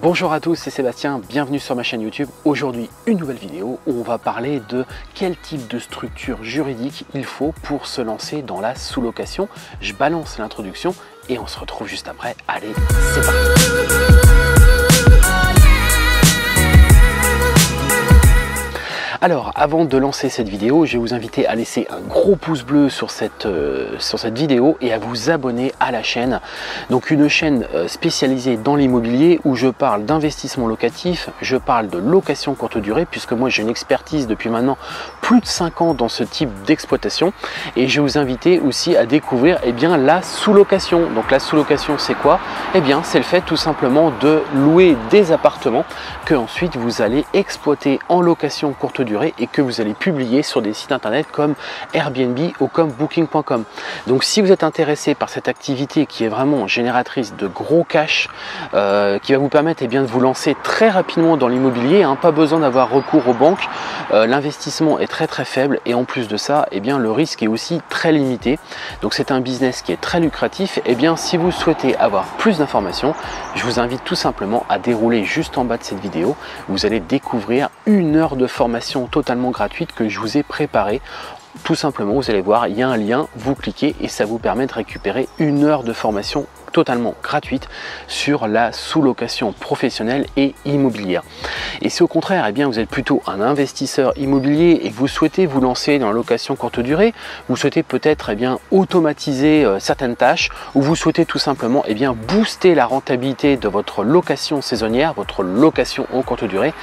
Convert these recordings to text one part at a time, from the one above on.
Bonjour à tous, c'est Sébastien, bienvenue sur ma chaîne YouTube. Aujourd'hui, une nouvelle vidéo où on va parler de quel type de structure juridique il faut pour se lancer dans la sous-location. Je balance l'introduction et on se retrouve juste après. Allez, c'est parti! Alors, avant de lancer cette vidéo, je vais vous inviter à laisser un gros pouce bleu sur cette vidéo et à vous abonner à la chaîne. Donc une chaîne spécialisée dans l'immobilier où je parle d'investissement locatif, je parle de location courte durée, puisque moi j'ai une expertise depuis maintenant plus de 5 ans dans ce type d'exploitation. Et je vais vous inviter aussi à découvrir la sous-location. Donc la sous-location, c'est quoi? C'est le fait tout simplement de louer des appartements que ensuite vous allez exploiter en location courte durée et que vous allez publier sur des sites internet comme Airbnb ou comme Booking.com. Donc si vous êtes intéressé par cette activité qui est vraiment génératrice de gros cash, qui va vous permettre de vous lancer très rapidement dans l'immobilier, pas besoin d'avoir recours aux banques, l'investissement est très faible et en plus de ça, le risque est aussi très limité. Donc c'est un business qui est très lucratif. Si vous souhaitez avoir plus d'informations, je vous invite tout simplement à dérouler juste en bas de cette vidéo. Vous allez découvrir 1 heure de formation totalement gratuite que je vous ai préparée. Tout simplement, vous allez voir, il y a un lien, vous cliquez et ça vous permet de récupérer 1 heure de formation totalement gratuite sur la sous-location professionnelle et immobilière. Et si au contraire, vous êtes plutôt un investisseur immobilier et que vous souhaitez vous lancer dans la location courte durée, vous souhaitez peut-être automatiser certaines tâches, ou vous souhaitez tout simplement booster la rentabilité de votre location saisonnière, votre location en courte durée,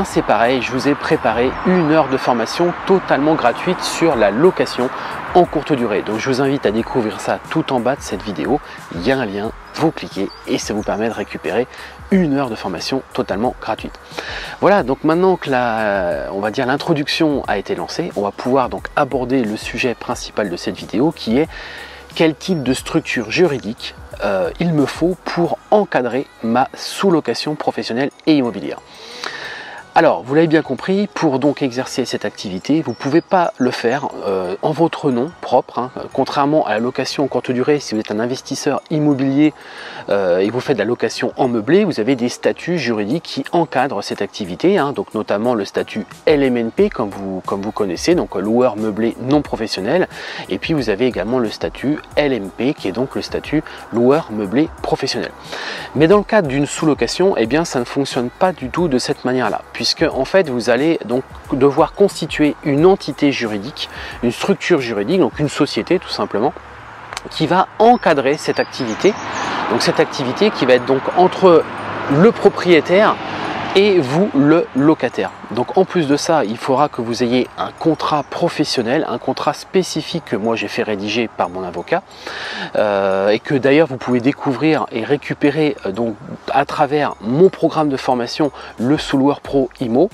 c'est pareil, je vous ai préparé 1 heure de formation totalement gratuite sur la location en courte durée. Donc je vous invite à découvrir ça tout en bas de cette vidéo. Il y a un lien, vous cliquez et ça vous permet de récupérer 1 heure de formation totalement gratuite. Voilà, donc maintenant que l'introduction a été lancée, on va pouvoir donc aborder le sujet principal de cette vidéo, qui est quel type de structure juridique il me faut pour encadrer ma sous-location professionnelle et immobilière. Alors, vous l'avez bien compris, pour donc exercer cette activité, vous ne pouvez pas le faire en votre nom propre. Contrairement à la location en courte durée, si vous êtes un investisseur immobilier et vous faites de la location en meublé, vous avez des statuts juridiques qui encadrent cette activité, donc notamment le statut LMNP, comme vous connaissez, donc loueur meublé non professionnel. Et puis vous avez également le statut LMP, qui est donc le statut loueur meublé professionnel. Mais dans le cadre d'une sous-location, ça ne fonctionne pas du tout de cette manière-là, puisque en fait vous allez donc devoir constituer une entité juridique, une structure juridique, donc une société tout simplement, qui va encadrer cette activité. Donc cette activité qui va être donc entre le propriétaire et vous, le locataire. Donc en plus de ça, il faudra que vous ayez un contrat professionnel, un contrat spécifique que moi j'ai fait rédiger par mon avocat, et que d'ailleurs vous pouvez découvrir et récupérer donc à travers mon programme de formation, le Sous-Loueur Pro IMO.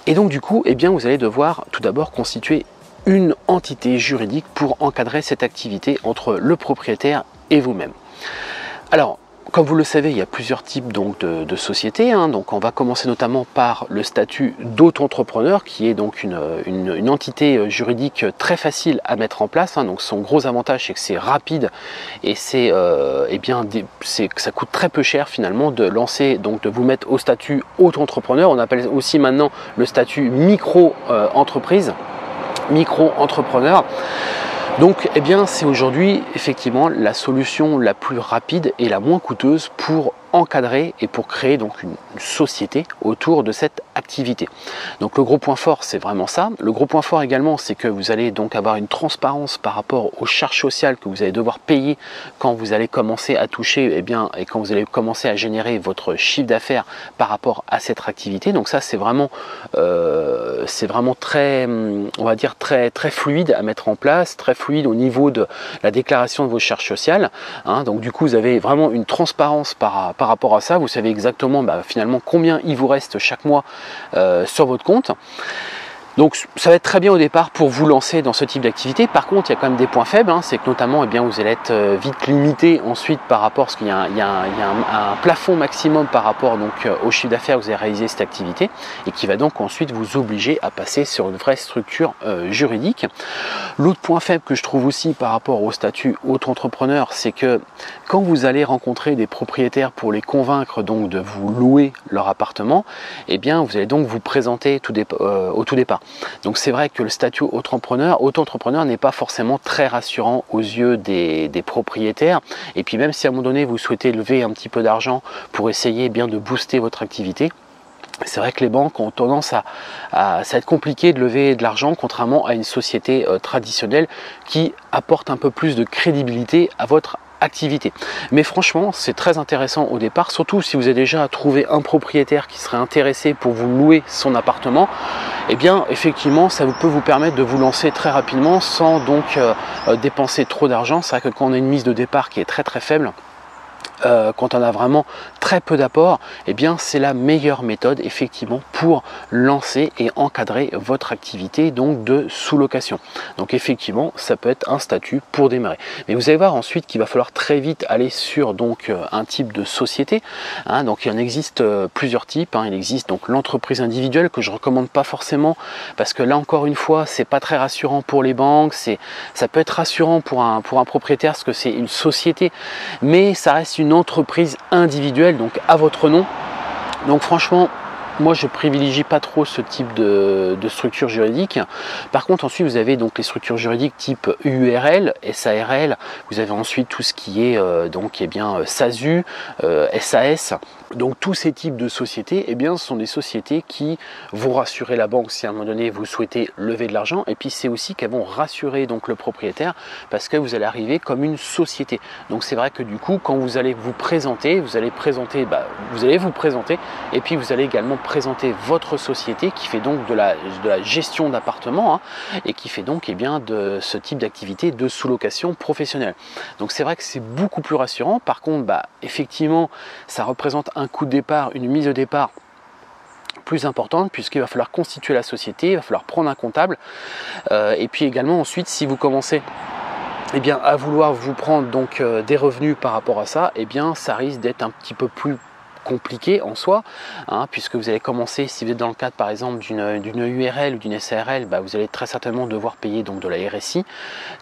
Et donc du coup, vous allez devoir tout d'abord constituer une entité juridique pour encadrer cette activité entre le propriétaire et vous-même. Alors, comme vous le savez, il y a plusieurs types donc de sociétés. Donc on va commencer notamment par le statut d'auto-entrepreneur, qui est donc une entité juridique très facile à mettre en place. Donc son gros avantage, c'est que c'est rapide et c'est ça coûte très peu cher finalement de lancer, donc de vous mettre au statut auto-entrepreneur. On appelle aussi maintenant le statut micro-entreprise, micro-entrepreneur. Donc c'est aujourd'hui effectivement la solution la plus rapide et la moins coûteuse pour encadrer et pour créer donc une société autour de cette activité. Donc le gros point fort, c'est vraiment ça. Le gros point fort également, c'est que vous allez donc avoir une transparence par rapport aux charges sociales que vous allez devoir payer quand vous allez commencer à toucher et quand vous allez commencer à générer votre chiffre d'affaires par rapport à cette activité. Donc ça, c'est vraiment très, on va dire très fluide à mettre en place, très fluide au niveau de la déclaration de vos charges sociales. Donc du coup, vous avez vraiment une transparence par rapport à ça. Vous savez exactement finalement combien il vous reste chaque mois sur votre compte. Donc ça va être très bien au départ pour vous lancer dans ce type d'activité. Par contre, il y a quand même des points faibles, hein. C'est que notamment vous allez être vite limité ensuite par rapport, parce qu'il y a un plafond maximum par rapport au chiffre d'affaires que vous avez réalisé cette activité, et qui va donc ensuite vous obliger à passer sur une vraie structure juridique. L'autre point faible que je trouve aussi par rapport au statut auto-entrepreneur, c'est que quand vous allez rencontrer des propriétaires pour les convaincre donc de vous louer leur appartement, vous allez donc vous présenter au tout départ. Donc c'est vrai que le statut auto-entrepreneur n'est pas forcément très rassurant aux yeux des propriétaires. Et puis même si à un moment donné vous souhaitez lever un petit peu d'argent pour essayer de booster votre activité, c'est vrai que les banques ont tendance ça va être compliqué de lever de l'argent, contrairement à une société traditionnelle qui apporte un peu plus de crédibilité à votre activité. Mais franchement, c'est très intéressant au départ, surtout si vous avez déjà trouvé un propriétaire qui serait intéressé pour vous louer son appartement. Effectivement, ça peut vous permettre de vous lancer très rapidement sans donc dépenser trop d'argent. C'est vrai que quand on a une mise de départ qui est très faible, quand on a vraiment très peu d'apport, c'est la meilleure méthode effectivement pour lancer et encadrer votre activité donc de sous-location. Donc effectivement, ça peut être un statut pour démarrer. Mais vous allez voir ensuite qu'il va falloir très vite aller sur un type de société. Donc il en existe plusieurs types. Il existe donc l'entreprise individuelle que je recommande pas forcément parce que là encore une fois, c'est pas très rassurant pour les banques. Ça peut être rassurant pour un propriétaire parce que c'est une société, mais ça reste une entreprise individuelle, donc à votre nom. Donc franchement, moi je privilégie pas trop ce type de structure juridique. Par contre ensuite vous avez donc les structures juridiques type URL, SARL, vous avez ensuite tout ce qui est SASU, SAS. Donc tous ces types de sociétés, ce sont des sociétés qui vont rassurer la banque si à un moment donné vous souhaitez lever de l'argent, et puis c'est aussi qu'elles vont rassurer donc le propriétaire parce que vous allez arriver comme une société. Donc c'est vrai que du coup quand vous allez vous présenter, vous allez vous présenter et puis vous allez également présenter votre société qui fait donc de la gestion d'appartements et qui fait donc de ce type d'activité de sous-location professionnelle. Donc c'est vrai que c'est beaucoup plus rassurant. Par contre, effectivement, ça représente un coût de départ, une mise de départ plus importante puisqu'il va falloir constituer la société, il va falloir prendre un comptable et puis également ensuite si vous commencez à vouloir vous prendre donc des revenus par rapport à ça, ça risque d'être un petit peu plus compliqué en soi, puisque vous allez commencer, si vous êtes dans le cadre par exemple d'une URL ou d'une SARL, vous allez très certainement devoir payer donc de la RSI.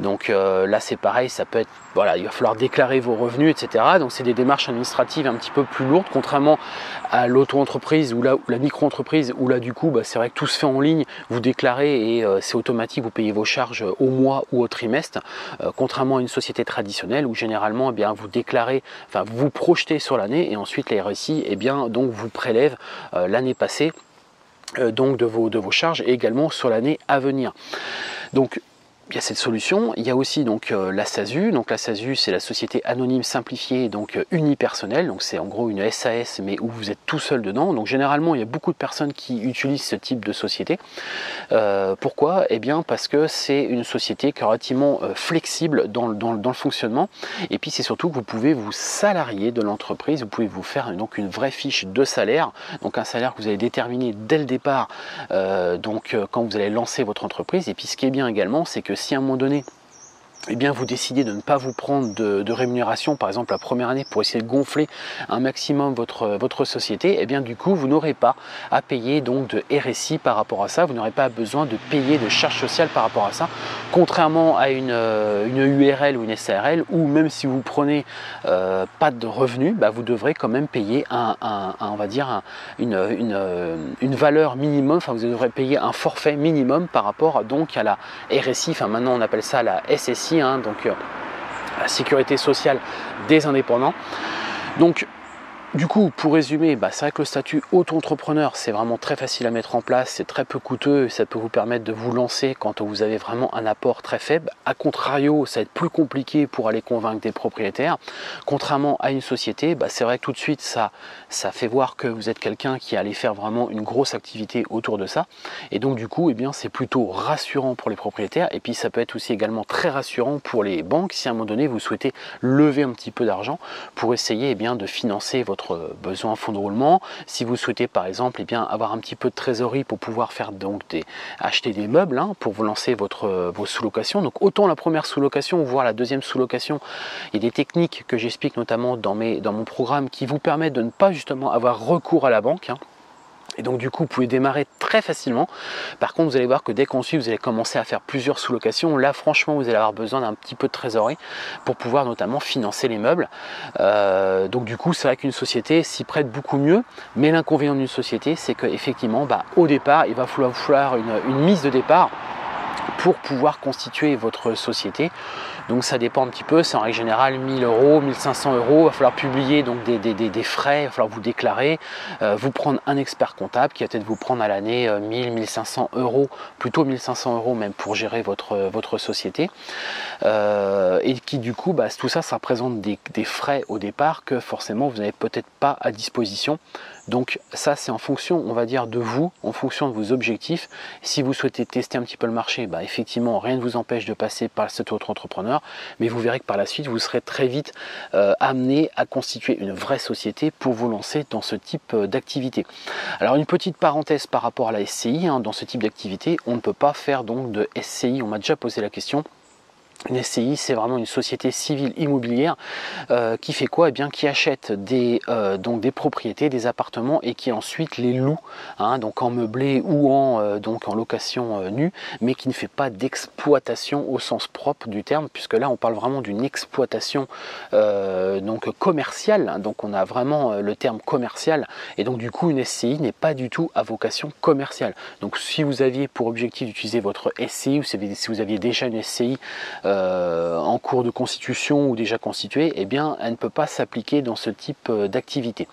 Donc là c'est pareil, ça peut être, il va falloir déclarer vos revenus, etc. Donc c'est des démarches administratives un petit peu plus lourdes, contrairement à l'auto-entreprise ou la micro-entreprise, où là du coup c'est vrai que tout se fait en ligne, vous déclarez et c'est automatique, vous payez vos charges au mois ou au trimestre, contrairement à une société traditionnelle où généralement vous déclarez, vous projetez sur l'année et ensuite la RSI donc vous prélève l'année passée donc de vos charges et également sur l'année à venir. Donc il y a cette solution. Il y a aussi donc la SASU. Donc la SASU, c'est la société anonyme simplifiée, donc unipersonnelle. Donc c'est en gros une SAS, mais où vous êtes tout seul dedans. Donc généralement, il y a beaucoup de personnes qui utilisent ce type de société. Pourquoi? Parce que c'est une société qui est relativement flexible dans le fonctionnement. Et puis c'est surtout que vous pouvez vous salarier de l'entreprise. Vous pouvez vous faire donc une vraie fiche de salaire. Donc un salaire que vous allez déterminer dès le départ, quand vous allez lancer votre entreprise. Et puis ce qui est bien également, c'est que si à un moment donné vous décidez de ne pas vous prendre de rémunération, par exemple la première année, pour essayer de gonfler un maximum votre société, du coup vous n'aurez pas à payer donc de RSI par rapport à ça, vous n'aurez pas besoin de payer de charges sociales par rapport à ça, contrairement à une URL ou une SARL, où même si vous prenez pas de revenus, vous devrez quand même payer on va dire une valeur minimum, vous devrez payer un forfait minimum par rapport donc à la RSI, maintenant on appelle ça la SSI, donc la sécurité sociale des indépendants. Donc du coup, pour résumer, c'est vrai que le statut auto-entrepreneur, c'est vraiment très facile à mettre en place, c'est très peu coûteux et ça peut vous permettre de vous lancer quand vous avez vraiment un apport très faible. A contrario, ça va être plus compliqué pour aller convaincre des propriétaires. Contrairement à une société, c'est vrai que tout de suite, ça fait voir que vous êtes quelqu'un qui allait faire vraiment une grosse activité autour de ça. Et donc du coup, c'est plutôt rassurant pour les propriétaires. Et puis ça peut être aussi également très rassurant pour les banques si à un moment donné, vous souhaitez lever un petit peu d'argent pour essayer de financer votre votre besoin fonds de roulement, si vous souhaitez par exemple avoir un petit peu de trésorerie pour pouvoir faire donc acheter des meubles pour vous lancer vos sous-locations. Donc autant la première sous-location, voire la deuxième sous-location, il y a des techniques que j'explique notamment dans mon programme qui vous permettent de ne pas justement avoir recours à la banque. Et donc du coup, vous pouvez démarrer très facilement. Par contre, vous allez voir que dès qu'ensuite vous allez commencer à faire plusieurs sous-locations, là franchement, vous allez avoir besoin d'un petit peu de trésorerie pour pouvoir notamment financer les meubles. Donc du coup, c'est vrai qu'une société s'y prête beaucoup mieux. Mais l'inconvénient d'une société, c'est qu'effectivement, au départ, il va falloir une mise de départ pour pouvoir constituer votre société. Donc ça dépend un petit peu, c'est en règle générale 1000 euros, 1500 euros, il va falloir publier donc des frais, il va falloir vous déclarer, vous prendre un expert comptable qui va peut-être vous prendre à l'année 1000, 1500 euros, plutôt 1500 euros même pour gérer votre société. Et qui du coup, tout ça, ça représente des frais au départ que forcément vous n'avez peut-être pas à disposition. Donc ça c'est en fonction, on va dire, de vous, en fonction de vos objectifs. Si vous souhaitez tester un petit peu le marché, effectivement rien ne vous empêche de passer par cet autre entrepreneur, mais vous verrez que par la suite vous serez très vite amené à constituer une vraie société pour vous lancer dans ce type d'activité. Alors une petite parenthèse par rapport à la SCI, dans ce type d'activité, on ne peut pas faire donc de SCI, on m'a déjà posé la question. Une SCI, c'est vraiment une société civile immobilière qui fait quoi? Qui achète donc des propriétés, des appartements et qui ensuite les loue, donc en meublé ou donc en location nue, mais qui ne fait pas d'exploitation au sens propre du terme, puisque là on parle vraiment d'une exploitation donc commerciale, donc on a vraiment le terme commercial, et donc du coup une SCI n'est pas du tout à vocation commerciale. Donc si vous aviez pour objectif d'utiliser votre SCI, ou si vous aviez déjà une SCI en cours de constitution ou déjà constituée, elle ne peut pas s'appliquer dans ce type d'activité.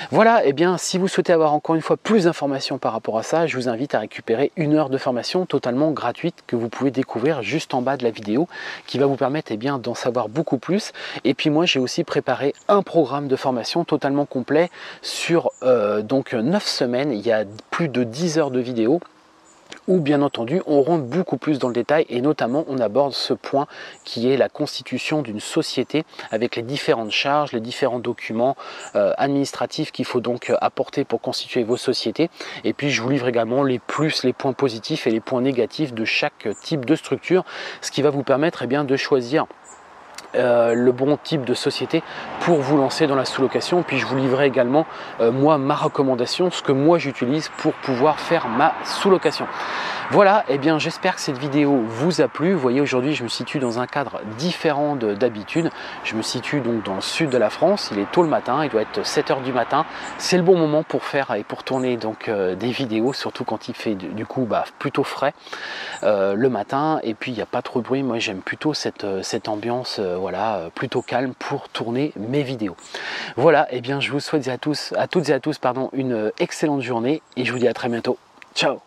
Voilà, si vous souhaitez avoir encore une fois plus d'informations par rapport à ça, je vous invite à récupérer 1 heure de formation totalement gratuite que vous pouvez découvrir juste en bas de la vidéo, qui va vous permettre d'en savoir beaucoup plus. Et puis moi j'ai aussi préparé un programme de formation totalement complet sur donc 9 semaines, il y a plus de 10 heures de vidéos, où bien entendu on rentre beaucoup plus dans le détail et notamment on aborde ce point qui est la constitution d'une société avec les différentes charges, les différents documents administratifs qu'il faut donc apporter pour constituer vos sociétés. Et puis je vous livre également les plus, les points positifs et les points négatifs de chaque type de structure, ce qui va vous permettre de choisir le bon type de société pour vous lancer dans la sous-location. Puis je vous livrerai également moi ma recommandation, ce que moi j'utilise pour pouvoir faire ma sous-location. Voilà, j'espère que cette vidéo vous a plu. Vous voyez, aujourd'hui je me situe dans un cadre différent d'habitude. Je me situe donc dans le sud de la France, il est tôt le matin, il doit être 7 h du matin. C'est le bon moment pour faire et pour tourner donc des vidéos, surtout quand il fait du coup plutôt frais le matin, et puis il n'y a pas trop de bruit. Moi j'aime plutôt cette ambiance plutôt calme pour tourner mes vidéos. Voilà, je vous souhaite à toutes et à tous une excellente journée et je vous dis à très bientôt. Ciao.